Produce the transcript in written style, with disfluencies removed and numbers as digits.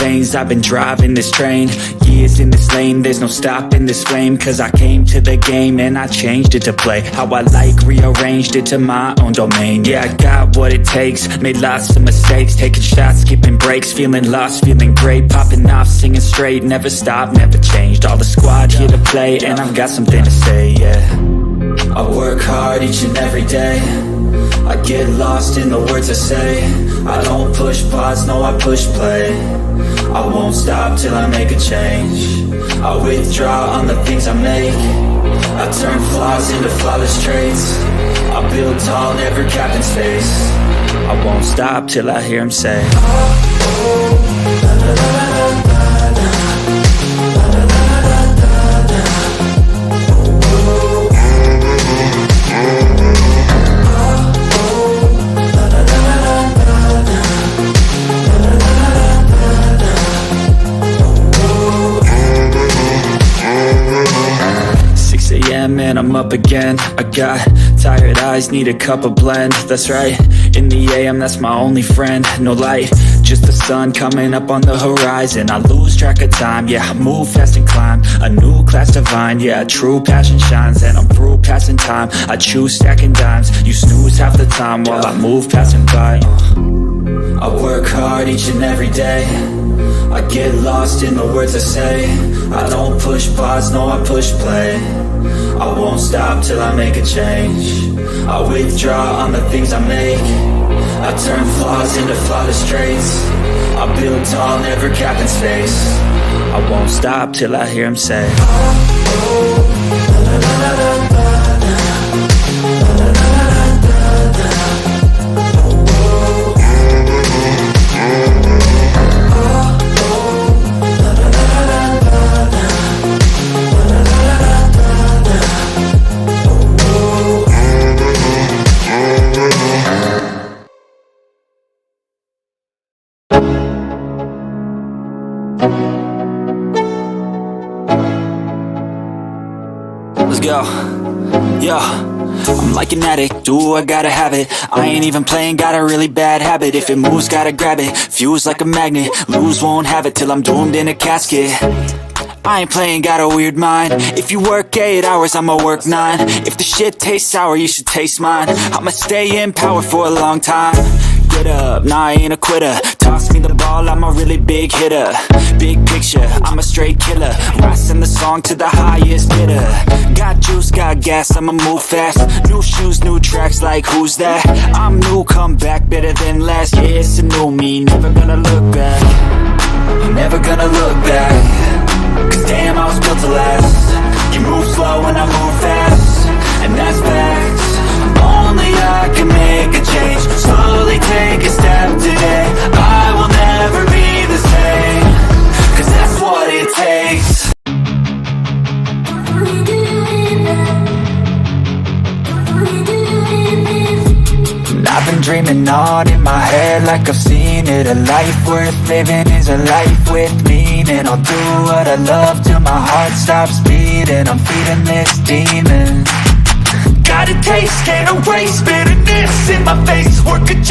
veins, I've been driving this train. Years in this lane, there's no stopping this flame. Cause I came to the game and I changed it to play how I like, rearranged it to my own domain. Yeah, I got what it takes, made lots of mistakes, taking shots, skipping breaks, feeling lost, feeling great, popping off, singing straight, never stopped, never changed. All the squad here to play and I've got something to say, yeah. I work hard each and every day, I get lost in the words I say. I don't push pause, no I push play. I won't stop till I make a change. I withdraw on the things I make. I turn flaws into flawless traits. I build tall, never capped in space. I won't stop till I hear him say, and I'm up again. I got tired eyes, need a cup of blend. That's right, in the AM, that's my only friend. No light, just the sun coming up on the horizon. I lose track of time, yeah, I move fast and climb a new class divine, yeah, true passion shines. And I'm through passing time, I choose stacking dimes. You snooze half the time while I move passing by. I work hard each and every day, I get lost in the words I say. I don't push pause, no I push play. I won't stop till I make a change. I withdraw on the things I make. I turn flaws into flawless traits. I build tall, never capped in space. I won't stop till I hear him say, let's go. Yo, I'm like an addict, do I gotta have it. I ain't even playing, got a really bad habit. If it moves, gotta grab it, fuse like a magnet. Lose, won't have it till I'm doomed in a casket. I ain't playing, got a weird mind. If you work 8 hours, I'ma work 9. If the shit tastes sour, you should taste mine. I'ma stay in power for a long time. Get up, nah I ain't a quitter. Toss me the ball, I'm a really big hitter. Big picture, I'm a straight killer. Rising the song to the highest bidder. Got juice, got gas, I'ma move fast. New shoes, new tracks, like who's that? I'm new, come back, better than last. Yeah, it's a new me, never gonna look back. I'm never gonna look back. Cause damn, I was built to last. You move slow and I move fast, and that's facts. Only I can make a change. Slowly take a step today. I will never be the same, cause that's what it takes. And I've been dreaming on in my head like I've seen it. A life worth living is a life with meaning. I'll do what I love till my heart stops beating. I'm feeding this demon. Got a taste, can't erase bitterness in my face. Work a job.